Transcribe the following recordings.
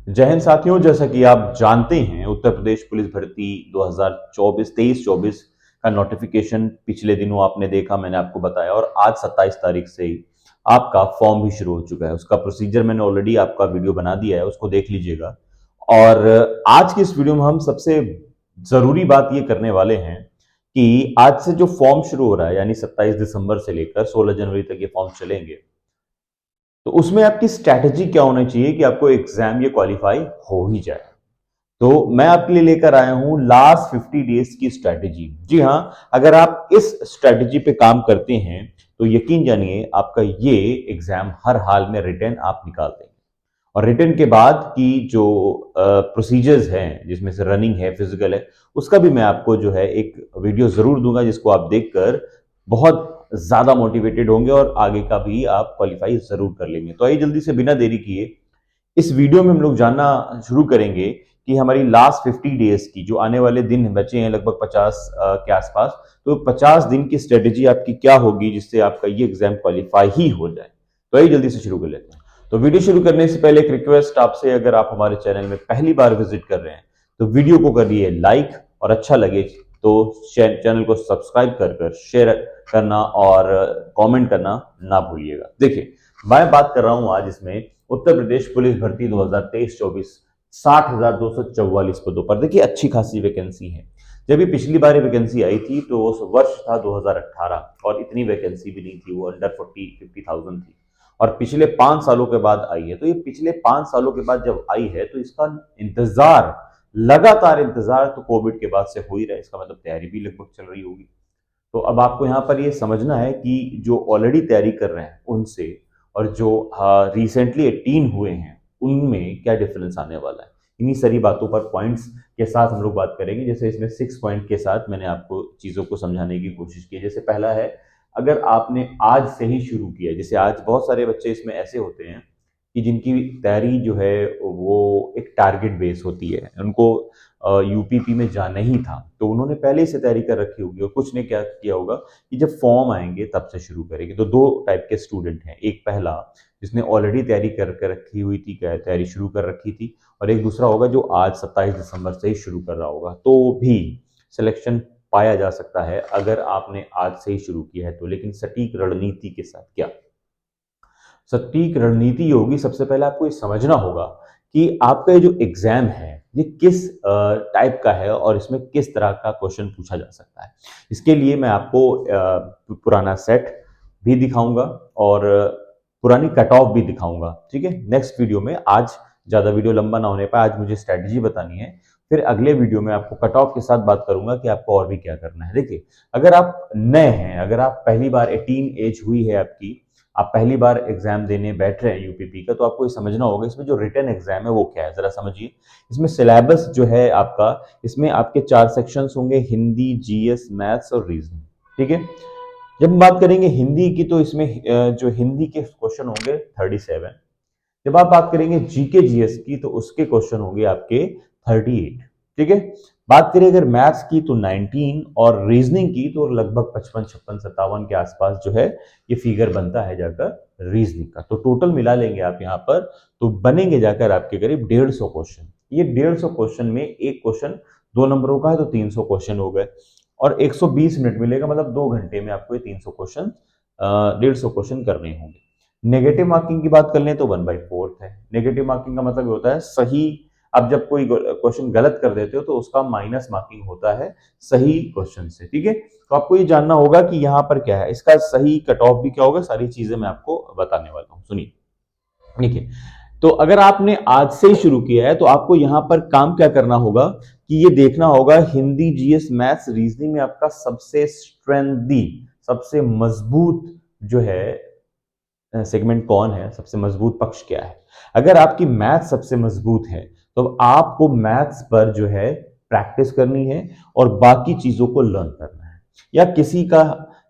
जय हिंद साथियों, जैसा कि आप जानते हैं उत्तर प्रदेश पुलिस भर्ती 2024 23-24 का नोटिफिकेशन पिछले दिनों आपने देखा, मैंने आपको बताया। और आज 27 तारीख से ही आपका फॉर्म भी शुरू हो चुका है। उसका प्रोसीजर मैंने ऑलरेडी आपका वीडियो बना दिया है, उसको देख लीजिएगा। और आज की इस वीडियो में हम सबसे जरूरी बात ये करने वाले हैं कि आज से जो फॉर्म शुरू हो रहा है, यानी 27 दिसंबर से लेकर 16 जनवरी तक ये फॉर्म चलेंगे, तो उसमें आपकी स्ट्रैटेजी क्या होनी चाहिए कि आपको एग्जाम ये क्वालिफाई हो ही जाए। तो मैं आपके लिए लेकर आया हूं लास्ट 50 डेज की स्ट्रैटेजी। जी हां, अगर आप इस स्ट्रैटेजी पे काम करते हैं तो यकीन जानिए आपका ये एग्जाम हर हाल में रिटर्न आप निकाल देंगे। और रिटर्न के बाद की जो प्रोसीजर्स हैं, जिसमें से रनिंग है, फिजिकल है, उसका भी मैं आपको जो है एक वीडियो जरूर दूंगा, जिसको आप देखकर बहुत ज्यादा मोटिवेटेड होंगे और आगे का भी आप क्वालिफाई जरूर कर लेंगे। तो आइए जल्दी से बिना देरी किए इस वीडियो में हम लोग जानना शुरू करेंगे कि हमारी लास्ट 50 डेज की जो आने वाले दिन बचे हैं, लगभग 50 के आसपास, तो 50 दिन की स्ट्रेटेजी आपकी क्या होगी जिससे आपका ये एग्जाम क्वालिफाई ही हो जाए। तो आइए जल्दी से शुरू कर लेते हैं। तो वीडियो शुरू करने से पहले एक रिक्वेस्ट आपसे, अगर आप हमारे चैनल में पहली बार विजिट कर रहे हैं तो वीडियो को करिए लाइक, और अच्छा लगे तो चैनल को सब्सक्राइब कर शेयर करना और कमेंट करना ना भूलिएगा। देखिए, मैं बात कर रहा हूं आज इसमें उत्तर प्रदेश पुलिस भर्ती 2023-24 60,244 पदों पर। देखिए, अच्छी खासी वैकेंसी है। जब ये पिछली बार वैकेंसी आई थी तो उस वर्ष था 2018, और इतनी वैकेंसी भी नहीं थी, वो अंडर 50,000 थी। और पिछले 5 सालों के बाद आई है। तो ये पिछले 5 सालों के बाद जब आई है तो इसका इंतजार, लगातार इंतजार तो कोविड के बाद से हो ही रहा है। इसका मतलब तैयारी भी लगभग चल रही होगी। तो अब आपको यहाँ पर ये समझना है कि जो ऑलरेडी तैयारी कर रहे हैं उनसे और जो रिसेंटली 18 हुए हैं उनमें क्या डिफरेंस आने वाला है। इन्हीं सारी बातों पर पॉइंट्स के साथ हम लोग बात करेंगे। जैसे इसमें 6 पॉइंट के साथ मैंने आपको चीज़ों को समझाने की कोशिश की है। जैसे पहला है, अगर आपने आज से ही शुरू किया, जैसे आज बहुत सारे बच्चे इसमें ऐसे होते हैं कि जिनकी तैयारी जो है वो एक टारगेट बेस होती है, उनको यूपीपी में जाना ही था तो उन्होंने पहले से तैयारी कर रखी होगी, और कुछ ने क्या किया होगा कि जब फॉर्म आएंगे तब से शुरू करेंगे। तो दो टाइप के स्टूडेंट हैं, एक पहला जिसने ऑलरेडी तैयारी कर रखी हुई थी, क्या तैयारी शुरू कर रखी थी, और एक दूसरा होगा जो आज 27 दिसंबर से ही शुरू कर रहा होगा। तो भी सिलेक्शन पाया जा सकता है अगर आपने आज से ही शुरू किया है तो। लेकिन सटीक रणनीति के साथ क्या सटीक रणनीति होगी, सबसे पहले आपको ये समझना होगा कि आपका ये जो एग्जाम है ये किस टाइप का है और इसमें किस तरह का क्वेश्चन पूछा जा सकता है। इसके लिए मैं आपको पुराना सेट भी दिखाऊंगा और पुरानी कट ऑफ भी दिखाऊंगा। ठीक है, नेक्स्ट वीडियो में। आज ज़्यादा वीडियो लंबा ना होने पर आज मुझे स्ट्रैटेजी बतानी है, फिर अगले वीडियो में आपको कट ऑफ के साथ बात करूंगा कि आपको और भी क्या करना है। देखिए, अगर आप नए हैं, अगर आप पहली बार 18 एज हुई है आपकी, आप पहली बार एग्जाम देने बैठ रहे हैं यूपीपी का, तो आपको ये समझना होगा इसमें जो रिटन एग्जाम है वो क्या है, जरा समझिए। इसमें सिलेबस जो है आपका, इसमें आपके 4 सेक्शंस होंगे, हिंदी, जीएस, मैथ्स और रीजनिंग। ठीक है, जब हम बात करेंगे हिंदी की तो इसमें जो हिंदी के क्वेश्चन होंगे 37। जब आप बात करेंगे जीके जीएस की तो उसके क्वेश्चन होंगे आपके 38। ठीक है, बात करें अगर मैथ्स की तो 19, और रीजनिंग की तो लगभग 55, 56, 57 के आसपास जो है ये फिगर बनता है जाकर रीजनिंग का। तो टोटल मिला लेंगे आप यहाँ पर तो बनेंगे जाकर आपके करीब 150 क्वेश्चन। ये 150 क्वेश्चन में एक क्वेश्चन 2 नंबरों का है तो 300 क्वेश्चन हो गए, और 120 मिनट मिलेगा, मतलब 2 घंटे में आपको ये 300 क्वेश्चन 150 क्वेश्चन करने होंगे। नेगेटिव मार्किंग की बात कर लें तो 1/4 है। नेगेटिव मार्किंग का मतलब होता है सही, अब जब कोई क्वेश्चन गलत कर देते हो तो उसका माइनस मार्किंग होता है सही क्वेश्चन से। ठीक है, तो आपको ये जानना होगा कि यहाँ पर क्या है, इसका सही कट ऑफ भी क्या होगा, सारी चीजें मैं आपको बताने वाला हूँ, सुनिए। ठीक है, तो अगर आपने आज से ही शुरू किया है तो आपको यहाँ पर काम क्या करना होगा कि ये देखना होगा हिंदी, जीएस, मैथ्स, रीजनिंग में आपका सबसे स्ट्रेंथी, सबसे मजबूत जो है सेगमेंट कौन है, सबसे मजबूत पक्ष क्या है। अगर आपकी मैथ सबसे मजबूत है तो आपको मैथ्स पर जो है प्रैक्टिस करनी है और बाकी चीजों को लर्न करना है। या किसी का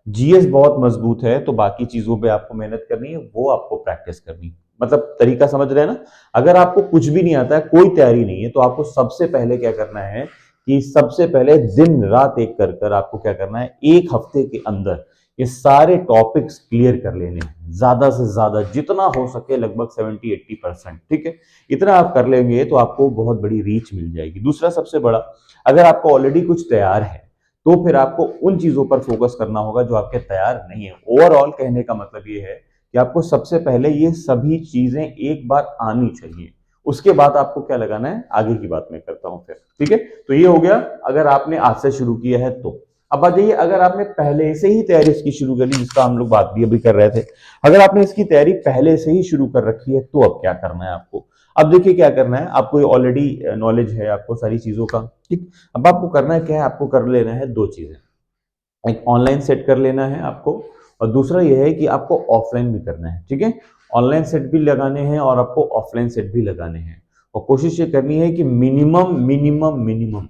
जीएस बहुत मजबूत है तो बाकी चीजों पे आपको मेहनत करनी है, वो आपको प्रैक्टिस करनी है। मतलब तरीका समझ रहे हैं ना। अगर आपको कुछ भी नहीं आता है, कोई तैयारी नहीं है, तो आपको सबसे पहले क्या करना है कि सबसे पहले दिन रात एक कर आपको क्या करना है, एक हफ्ते के अंदर ये सारे टॉपिक्स क्लियर कर लेने हैं, ज्यादा से ज्यादा जितना हो सके, लगभग 70-80%, ठीक है। इतना आप कर लेंगे तो आपको बहुत बड़ी रीच मिल जाएगी। दूसरा सबसे बड़ा, अगर आपको ऑलरेडी कुछ तैयार है तो फिर आपको उन चीजों पर फोकस करना होगा जो आपके तैयार नहीं है। ओवरऑल कहने का मतलब ये है कि आपको सबसे पहले ये सभी चीजें एक बार आनी चाहिए, उसके बाद आपको क्या लगाना है आगे की बात मैं करता हूं फिर, ठीक है। तो ये हो गया अगर आपने आज से शुरू किया है तो। अब आ जाइए, अगर आपने पहले से ही तैयारी इसकी शुरू कर ली, जिसका हम लोग बात भी अभी कर रहे थे, अगर आपने इसकी तैयारी पहले से ही शुरू कर रखी है तो अब क्या करना है आपको। अब देखिए क्या करना है, आपको ऑलरेडी नॉलेज है आपको सारी चीजों का, ठीक। अब आपको करना है क्या है, आपको कर लेना है दो चीजें, एक ऑनलाइन सेट कर लेना है आपको, और दूसरा यह है कि आपको ऑफलाइन भी करना है, ठीक है। ऑनलाइन सेट भी लगाने हैं और आपको ऑफलाइन सेट भी लगाने हैं, और कोशिश ये करनी है कि मिनिमम मिनिमम मिनिमम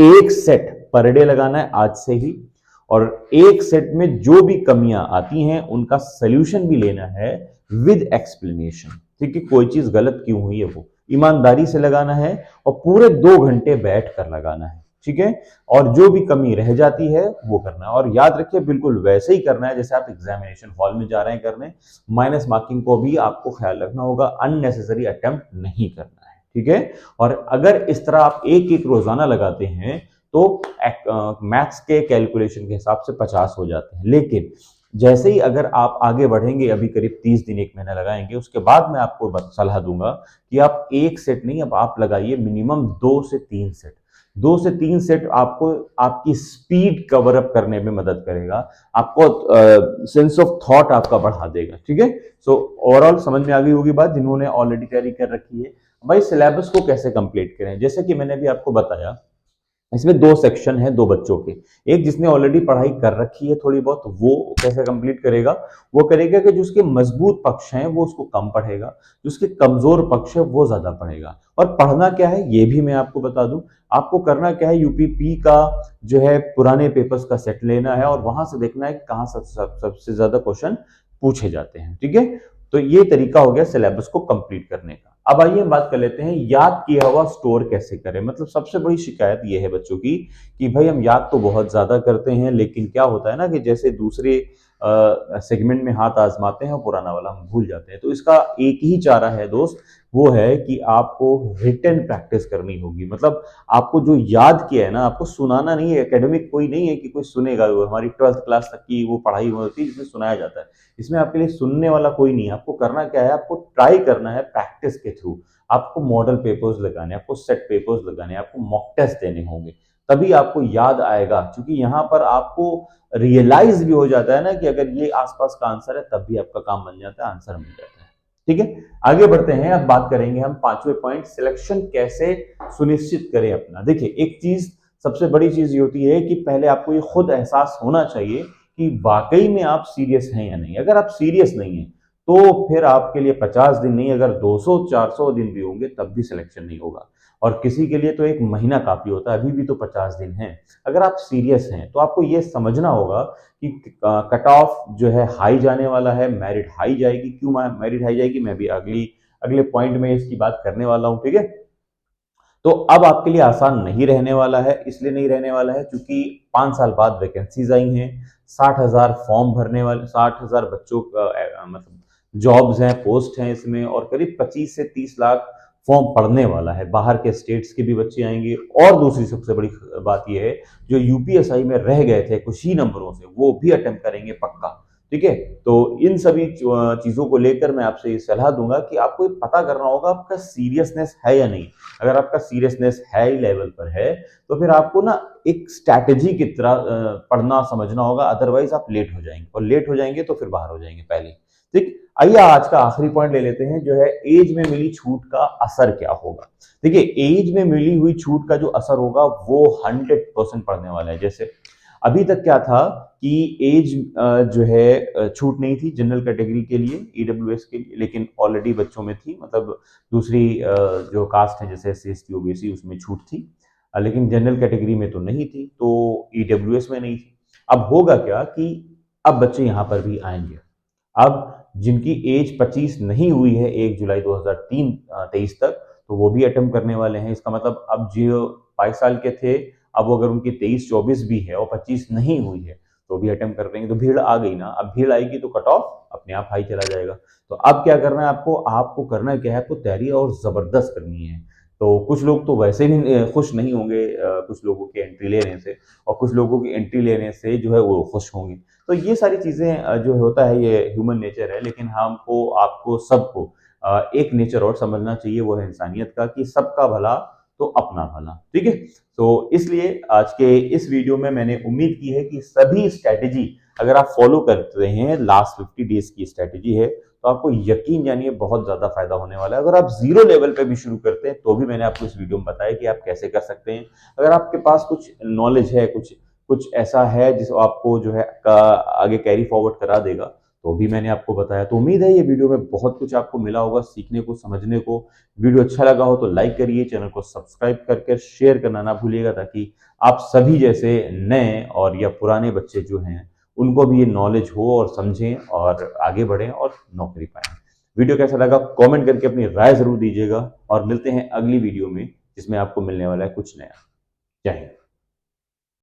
एक सेट पर डे लगाना है आज से ही, और एक सेट में जो भी कमियां आती हैं उनका सोल्यूशन भी लेना है विद एक्सप्लेनेशन, ठीक है। कोई चीज गलत क्यों हुई है वो ईमानदारी से लगाना है, और पूरे 2 घंटे बैठ कर लगाना है, ठीक है। और जो भी कमी रह जाती है वो करना है, और याद रखिए बिल्कुल वैसे ही करना है जैसे आप एग्जामिनेशन हॉल में जा रहे हैं करने। माइनस मार्किंग को भी आपको ख्याल रखना होगा, अननेसेसरी अटेम्प्ट नहीं करना है, ठीक है। और अगर इस तरह आप एक एक रोजाना लगाते हैं तो मैथ्स के कैलकुलेशन के हिसाब से 50 हो जाते हैं, लेकिन जैसे ही अगर आप आगे बढ़ेंगे, अभी करीब 30 दिन 1 महीना लगाएंगे, उसके बाद मैं आपको सलाह दूंगा कि आप एक सेट नहीं, अब आप लगाइए मिनिमम 2 से 3 सेट। 2 से 3 सेट आपको आपकी स्पीड कवर अप करने में मदद करेगा, आपको सेंस ऑफ थॉट आपका बढ़ा देगा, ठीक है। सो ओवरऑल समझ में आ गई होगी बात, जिन्होंने ऑलरेडी तैयारी कर रखी है। भाई सिलेबस को कैसे कंप्लीट करें, जैसे कि मैंने भी आपको बताया, इसमें 2 सेक्शन है 2 बच्चों के। एक जिसने ऑलरेडी पढ़ाई कर रखी है थोड़ी बहुत, वो कैसे कंप्लीट करेगा, वो करेगा कि जो उसके मजबूत पक्ष हैं वो उसको कम पढ़ेगा, जो उसके कमजोर पक्ष है वो ज्यादा पढ़ेगा। और पढ़ना क्या है ये भी मैं आपको बता दूं, आपको करना क्या है, यूपीपी का जो है पुराने पेपर्स का सेट लेना है और वहां से देखना है कि कहां सबसे ज्यादा क्वेश्चन पूछे जाते हैं, ठीक है। तो ये तरीका हो गया सिलेबस को कंप्लीट करने का। अब आइए हम बात कर लेते हैं याद किया हुआ स्टोर कैसे करें। मतलब सबसे बड़ी शिकायत ये है बच्चों की कि भाई हम याद तो बहुत ज्यादा करते हैं, लेकिन क्या होता है ना कि जैसे दूसरे सेगमेंट में हाथ आजमाते हैं पुराना वाला हम भूल जाते हैं। तो इसका एक ही चारा है दोस्त, वो है कि आपको रिटन प्रैक्टिस करनी होगी। मतलब आपको जो याद किया है ना, आपको सुनाना नहीं है। एकेडमिक कोई नहीं है कि कोई सुनेगा, वो हमारी 12th क्लास तक की वो पढ़ाई होती है जिसमें सुनाया जाता है। इसमें आपके लिए सुनने वाला कोई नहीं है। आपको करना क्या है, आपको ट्राई करना है प्रैक्टिस के थ्रू। आपको मॉडल पेपर्स लगाने, आपको सेट पेपर्स लगाने, आपको मॉक टेस्ट देने होंगे, तभी आपको याद आएगा। क्योंकि यहाँ पर आपको रियलाइज भी हो जाता है ना कि अगर ये आसपास का आंसर है तब भी आपका काम बन जाता है, आंसर मिल जाता है, ठीक है। आगे बढ़ते हैं, अब बात करेंगे हम 5वें पॉइंट, सिलेक्शन कैसे सुनिश्चित करें अपना। देखिए एक चीज, सबसे बड़ी चीज ये होती है कि पहले आपको ये खुद एहसास होना चाहिए कि वाकई में आप सीरियस हैं या नहीं। अगर आप सीरियस नहीं हैं तो फिर आपके लिए 50 दिन नहीं, अगर 200-400 दिन भी होंगे तब भी सिलेक्शन नहीं होगा। और किसी के लिए तो 1 महीना काफी होता है, अभी भी तो 50 दिन है। अगर आप सीरियस हैं तो आपको यह समझना होगा कि कट ऑफ जो है हाई जाने वाला है, मेरिट हाई जाएगी। क्यों मेरिट हाई जाएगी, मैं भी अगले पॉइंट में इसकी बात करने वाला हूं, ठीक है। तो अब आपके लिए आसान नहीं रहने वाला है, इसलिए नहीं रहने वाला है क्योंकि 5 साल बाद वैकेंसीज आई हैं, 60,000 फॉर्म भरने वाले, 60,000 बच्चों का मतलब जॉब्स हैं, पोस्ट हैं इसमें, और करीब 25 से 30 लाख फॉर्म पड़ने वाला है। बाहर के स्टेट्स के भी बच्चे आएंगे, और दूसरी सबसे बड़ी बात यह है, जो यूपीएसआई में रह गए थे कुछ ही नंबरों से, वो भी अटेम्प्ट करेंगे पक्का, ठीक है। तो इन सभी चीजों को लेकर मैं आपसे ये सलाह दूंगा कि आपको ये पता करना होगा आपका सीरियसनेस है या नहीं। अगर आपका सीरियसनेस हाई लेवल पर है तो फिर आपको ना एक स्ट्रैटेजी की तरह पढ़ना समझना होगा, अदरवाइज आप लेट हो जाएंगे, और लेट हो जाएंगे तो फिर बाहर हो जाएंगे पहले, ठीक। आइए आज का आखिरी पॉइंट ले लेते हैं, जो है एज में मिली छूट का असर क्या होगा। देखिए एज में मिली हुई छूट का जो असर होगा वो 100% पड़ने वाला है। जैसे अभी तक क्या था कि एज जो है छूट नहीं थी जनरल कैटेगरी के लिए, ईडब्ल्यूएस के लिए, लेकिन ऑलरेडी बच्चों में थी। मतलब दूसरी जो कास्ट है जैसे एससी एसटी ओबीसी उसमें छूट थी, लेकिन जनरल कैटेगरी में तो नहीं थी, तो ईडब्ल्यूएस में नहीं थी। अब होगा क्या कि अब बच्चे यहाँ पर भी आएंगे। अब जिनकी एज 25 नहीं हुई है 1 जुलाई 2023 तक, तो वो भी अटेम्प्ट करने वाले हैं। इसका मतलब अब जो 22 साल के थे, अब अगर उनकी 23-24 भी है और 25 नहीं हुई है, तो भी अटेम्प्ट कर रहे हैं, तो भीड़ आ गई ना, अब भीड़ आएगी तो कट ऑफ अपने आप हाई चला जाएगा। तो अब क्या करना है आपको, आपको करना क्या है, आपको तैयारी और जबरदस्त करनी है। तो कुछ लोग तो वैसे भी खुश नहीं होंगे कुछ लोगों की एंट्री लेने से, और कुछ लोगों की एंट्री लेने से जो है वो खुश होंगे। तो ये सारी चीजें जो होता है ये ह्यूमन नेचर है, लेकिन हमको आपको सबको एक नेचर और समझना चाहिए, वो है इंसानियत का, कि सबका भला तो अपना भला। ठीक है, तो इसलिए आज के इस वीडियो में मैंने उम्मीद की है कि सभी स्ट्रैटेजी अगर आप फॉलो करते हैं, लास्ट 50 डेज की स्ट्रैटेजी है, तो आपको यकीन जानिए बहुत ज्यादा फायदा होने वाला है। अगर आप जीरो लेवल पे भी शुरू करते हैं तो भी मैंने आपको इस वीडियो में बताया कि आप कैसे कर सकते हैं। अगर आपके पास कुछ नॉलेज है, कुछ कुछ ऐसा है जिसको आपको जो है आगे कैरी फॉरवर्ड करा देगा, तो भी मैंने आपको बताया। तो उम्मीद है ये वीडियो में बहुत कुछ आपको मिला होगा सीखने को, समझने को। वीडियो अच्छा लगा हो तो लाइक करिए, चैनल को सब्सक्राइब करके शेयर करना ना भूलिएगा, ताकि आप सभी जैसे नए और या पुराने बच्चे जो हैं उनको भी ये नॉलेज हो और समझें और आगे बढ़ें और नौकरी पाएं। वीडियो कैसा लगा कमेंट करके अपनी राय जरूर दीजिएगा, और मिलते हैं अगली वीडियो में जिसमें आपको मिलने वाला है कुछ नया। जय हिंद।